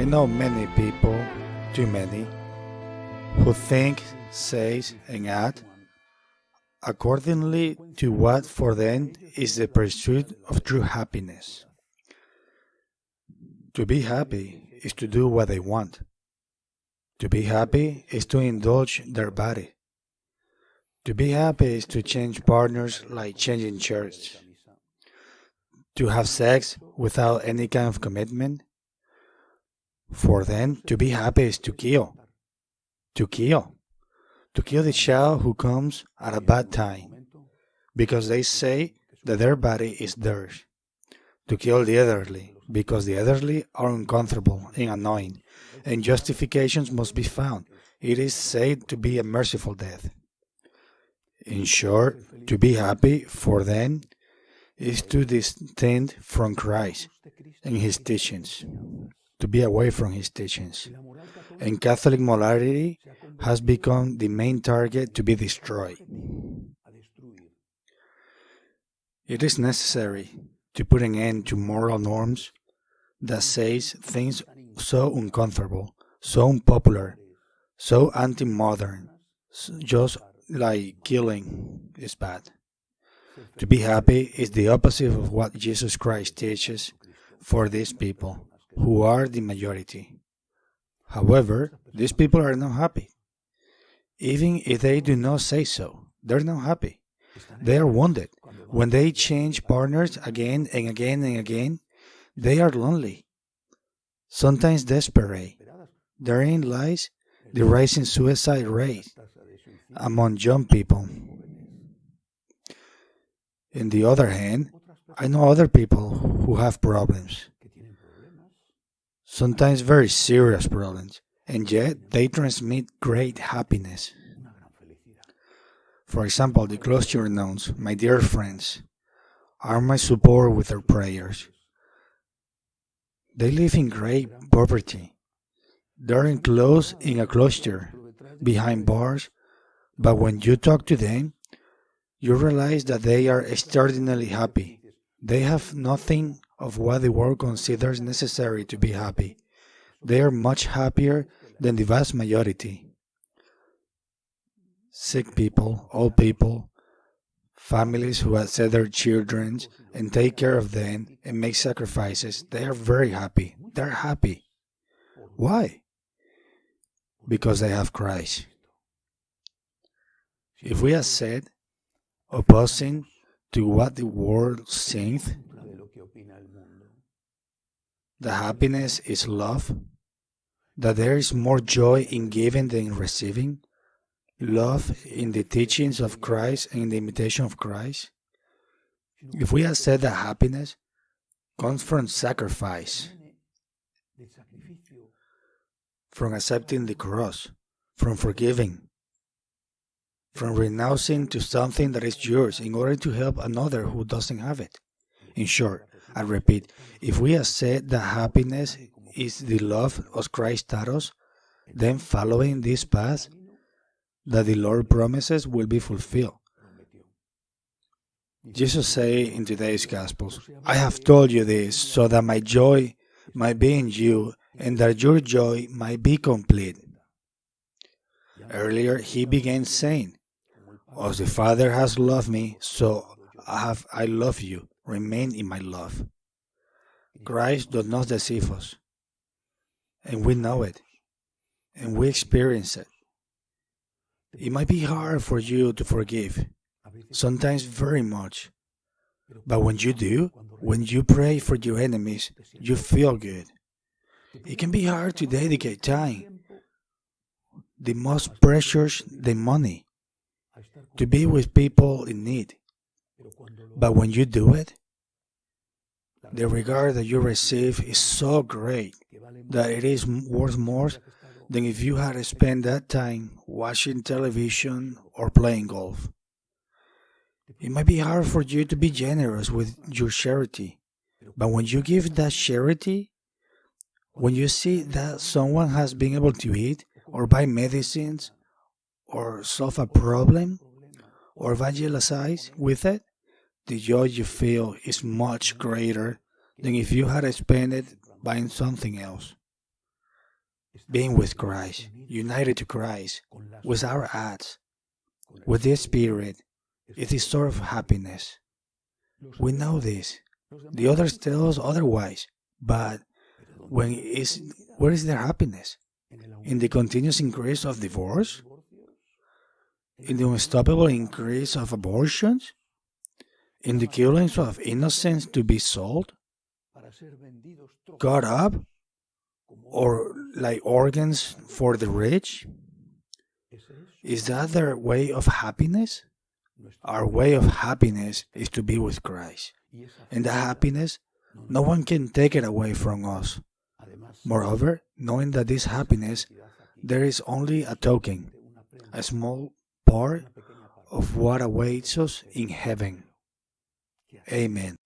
I know many people, too many, who think, say, and act accordingly to what for them is the pursuit of true happiness. To be happy is to do what they want. To be happy is to indulge their body. To be happy is to change partners like changing shirts. To have sex without any kind of commitment. For them, to be happy is to kill. To kill. To kill the child who comes at a bad time, because they say that their body is theirs. To kill the elderly, because the elderly are uncomfortable and annoying, and justifications must be found. It is said to be a merciful death. In short, to be happy for them is to distinct from Christ and His teachings, to be away from His teachings. And Catholic morality has become the main target to be destroyed. It is necessary to put an end to moral norms that says things so uncomfortable, so unpopular, so anti-modern, just like killing is bad. To be happy is the opposite of what Jesus Christ teaches for these people, who are the majority. However, these people are not happy. Even if they do not say so, they're not happy. They are wounded. When they change partners again and again and again, they are lonely, sometimes desperate. Therein lies the rising suicide rate among young people. On the other hand, I know other people who have problems, sometimes very serious problems, and yet they transmit great happiness. For example, the cloister nuns, my dear friends, are my support with their prayers. They live in great poverty. They're enclosed in a cloister, behind bars, but when you talk to them, you realize that they are extraordinarily happy. They have nothing of what the world considers necessary to be happy. They are much happier than the vast majority. Sick people, old people, families who accept their children and take care of them and make sacrifices, they are very happy. They're happy. Why? Because they have Christ. If we accept, opposing to what the world thinks, that happiness is love, that there is more joy in giving than in receiving, love in the teachings of Christ and in the imitation of Christ. If we accept that happiness comes from sacrifice, from accepting the cross, from forgiving, from renouncing to something that is yours in order to help another who doesn't have it. In short, I repeat, if we accept that happiness is the love of Christ taught us, then following this path that the Lord promises will be fulfilled. Jesus said in today's Gospels, I have told you this so that my joy might be in you and that your joy might be complete. Earlier, he began saying, as the Father has loved me, so have I loved you. Remain in my love. Christ does not deceive us, and we know it, and we experience it. It might be hard for you to forgive, sometimes very much, but when you do, when you pray for your enemies, you feel good. It can be hard to dedicate time, the most precious than money, to be with people in need. But when you do it, the regard that you receive is so great that it is worth more than if you had spent that time watching television or playing golf. It might be hard for you to be generous with your charity, but when you give that charity, when you see that someone has been able to eat or buy medicines or solve a problem or evangelize with it, the joy you feel is much greater than if you had spent it buying something else. being with Christ, united to Christ, with our acts, with the Spirit, is the source of happiness. We know this. The others tell us otherwise, but where is their happiness? In the continuous increase of divorce? In the unstoppable increase of abortions? In the killings of innocents to be sold? Cut up? Or like organs for the rich? Is that their way of happiness? Our way of happiness is to be with Christ. And that happiness, no one can take it away from us. Moreover, knowing that this happiness, there is only a token, a small part of what awaits us in heaven. Amen.